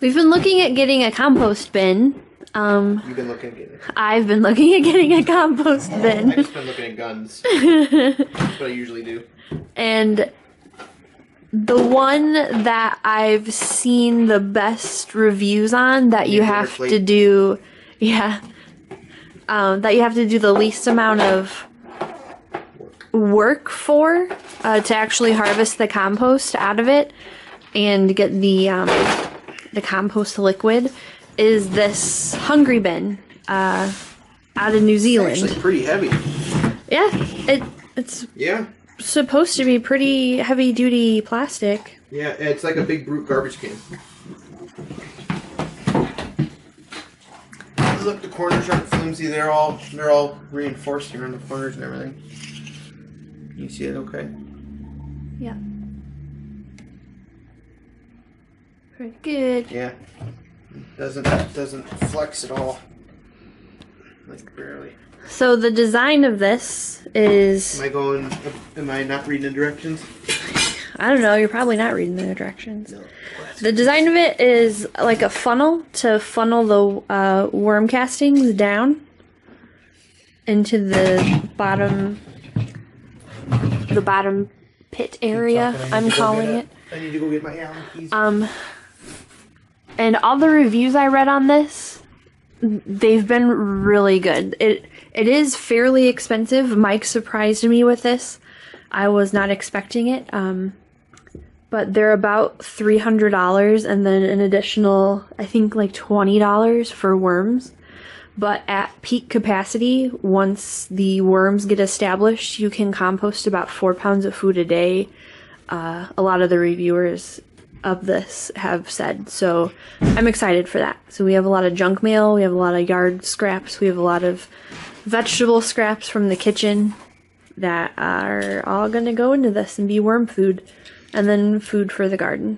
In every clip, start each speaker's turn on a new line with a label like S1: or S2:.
S1: We've been looking at getting a compost bin.
S2: You've been looking at getting it.
S1: I've been looking at getting a compost bin.
S2: I've just been looking at guns. That's what I usually do.
S1: And the one that I've seen the best reviews on that you have to do, that you have to do the least amount of work for to actually harvest the compost out of it and get the compost liquid is this HungryBin out of New Zealand.
S2: It's actually pretty heavy.
S1: Yeah, it's supposed to be pretty heavy duty plastic.
S2: Yeah, it's like a big brute garbage can. Look, the corners aren't flimsy. They're all reinforced here in the corners and everything. You see it okay?
S1: Yeah. Pretty good.
S2: Yeah. Doesn't flex at all. Like barely.
S1: So the design of this is...
S2: Am I not reading the directions?
S1: I don't know, you're probably not reading the directions.
S2: No.
S1: The design of it is like a funnel to funnel the worm castings down into the bottom pit area, I'm calling it.
S2: I need to go get my Allen keys.
S1: And all the reviews I read on this, they've been really good. It is fairly expensive. Mike surprised me with this. I was not expecting it. But they're about $300 and then an additional, I think like $20 for worms. But at peak capacity, once the worms get established, you can compost about 4 pounds of food a day. A lot of the reviewers of this have said. So I'm excited for that. So we have a lot of junk mail, we have a lot of yard scraps, we have a lot of vegetable scraps from the kitchen that are all going to go into this and be worm food. And then food for the garden.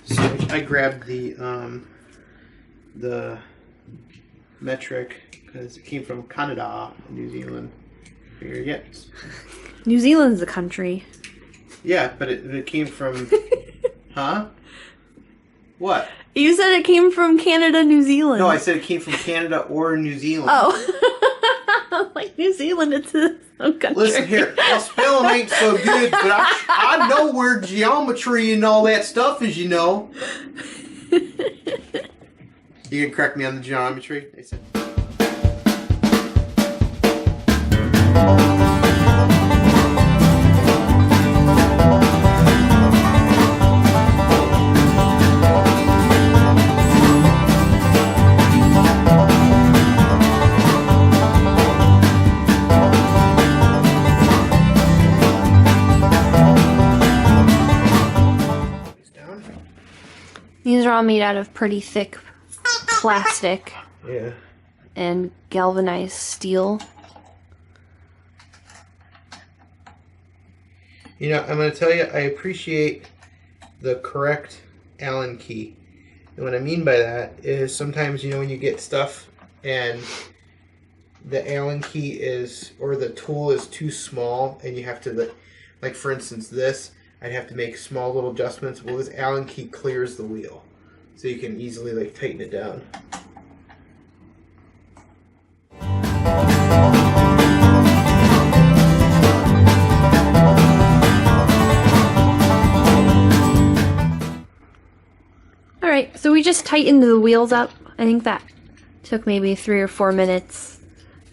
S2: So I grabbed the metric because it came from Canada, New Zealand. Here, yes.
S1: New Zealand's a country.
S2: Yeah, but it came from... Huh? What?
S1: You said it came from Canada, New Zealand.
S2: No, I said it came from Canada or New Zealand.
S1: Oh. Like New Zealand, it's a country.
S2: Listen here, my spelling ain't so good, but I know where geometry and all that stuff is, you know. You can correct me on the geometry? They said.
S1: These are all made out of pretty thick plastic.
S2: Yeah.
S1: And galvanized steel.
S2: You know, I'm going to tell you, I appreciate the correct Allen key. And what I mean by that is sometimes, you know, when you get stuff and the Allen key is, or the tool is too small and you have to, like for instance this, I'd have to make small little adjustments. Well, this Allen key clears the wheel. So you can easily like tighten it down.
S1: Alright, so we just tightened the wheels up. I think that took maybe 3 or 4 minutes.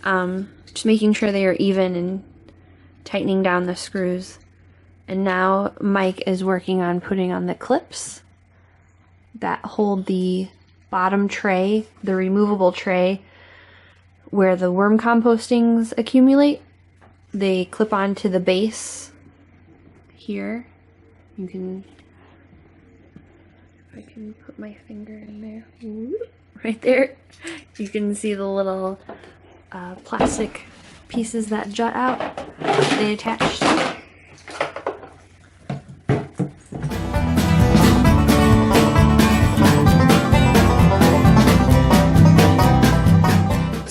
S1: Just making sure they are even and tightening down the screws. And now Mike is working on putting on the clips that hold the bottom tray, the removable tray, where the worm compostings accumulate. They clip onto the base here. You can, if I can put my finger in there, right there, you can see the little plastic pieces that jut out. They attach to it.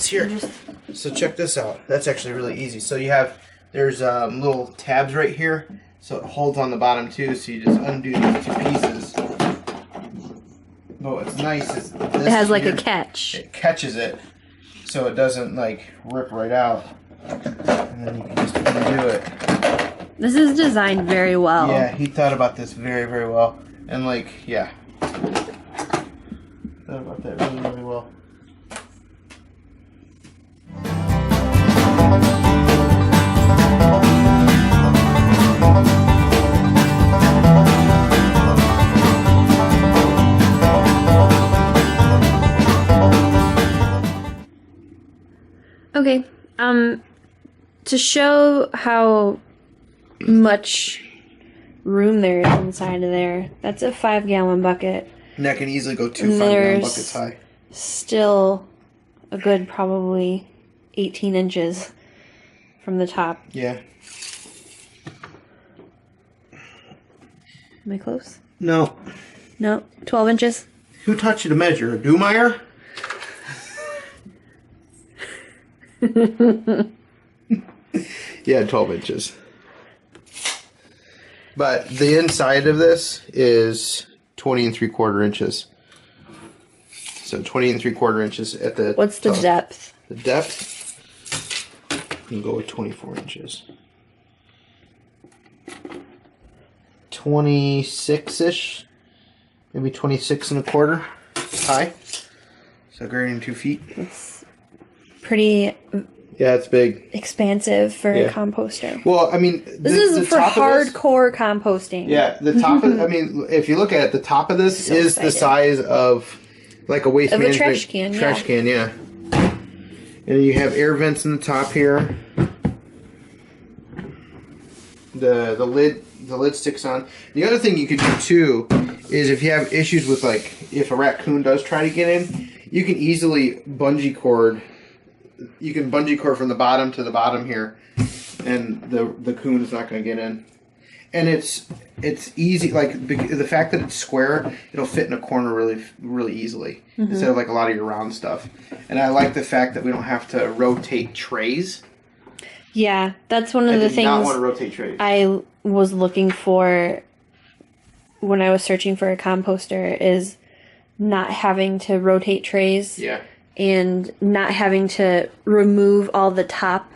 S2: Here, so check this out. That's actually really easy. So there's little tabs right here, so it holds on the bottom too. So you just undo these 2 pieces, But what's nice is this
S1: It has like
S2: here,
S1: a catch.
S2: It catches it, so it doesn't like rip right out, and then you can just undo it.
S1: This is designed very well.
S2: Yeah, he thought about this very, very well, and like, yeah, thought about that really, really well.
S1: Okay, to show how much room there is inside of there, that's a 5-gallon bucket.
S2: And that can easily go 2 5-gallon buckets high.
S1: Still a good probably 18 inches from the top.
S2: Yeah.
S1: Am I close?
S2: No.
S1: No, 12 inches.
S2: Who taught you to measure? A Dewmeyer? Yeah, 12 inches. But the inside of this is 20 3/4 inches. So 20 3/4 inches at the
S1: What's the
S2: top.
S1: depth?
S2: The depth, you can go with 24 inches. 26-ish, maybe 26 1/4 high. So greater than 2 feet.
S1: It's pretty
S2: Yeah, it's big.
S1: expansive for a composter.
S2: Well, I mean,
S1: This is for hardcore composting.
S2: Yeah, the top of, I mean, if you look at it, the top of this
S1: So
S2: is the size of like a waste
S1: Of a
S2: management
S1: trash can, yeah.
S2: trash can, yeah. And you have air vents in the top here. The lid sticks on. The other thing you could do too is if you have issues with, like, if a raccoon does try to get in, you can easily bungee cord. You can bungee cord from the bottom to the bottom here, and the coon is not going to get in. And it's easy, like the fact that it's square, it'll fit in a corner really easily instead of like a lot of your round stuff. And I like the fact that we don't have to rotate trays.
S1: Yeah, that's one of the
S2: I do not
S1: things
S2: want to rotate trays.
S1: I was looking for when I was searching for a composter is not having to rotate trays.
S2: Yeah.
S1: And not having to remove all the top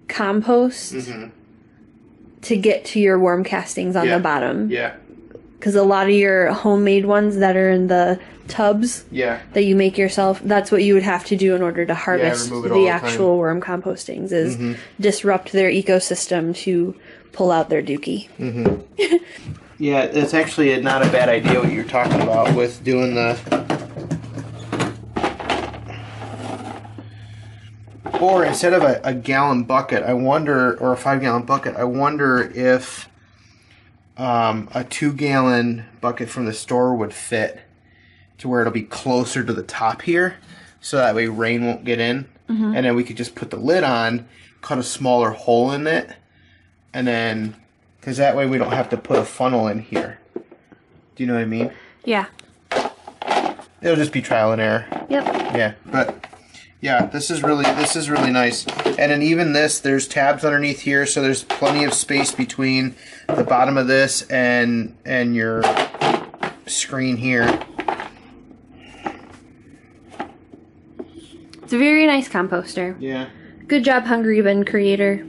S1: compost to get to your worm castings on the bottom.
S2: Yeah.
S1: Because a lot of your homemade ones that are in the tubs that you make yourself, that's what you would have to do in order to harvest the actual worm compostings, is disrupt their ecosystem to pull out their dookie.
S2: Yeah, that's actually not a bad idea what you're talking about with doing the... Or instead of a gallon bucket, I wonder, or a 5-gallon bucket, I wonder if a 2-gallon bucket from the store would fit to where it'll be closer to the top here, so that way rain won't get in. And then we could just put the lid on, cut a smaller hole in it, and then, because that way we don't have to put a funnel in here. Do you know what I mean?
S1: Yeah.
S2: It'll just be trial and error.
S1: Yep.
S2: Yeah, but... Yeah, this is really nice. And then even this, there's tabs underneath here, so there's plenty of space between the bottom of this and your screen here.
S1: It's a very nice composter.
S2: Yeah.
S1: Good job, HungryBin creator.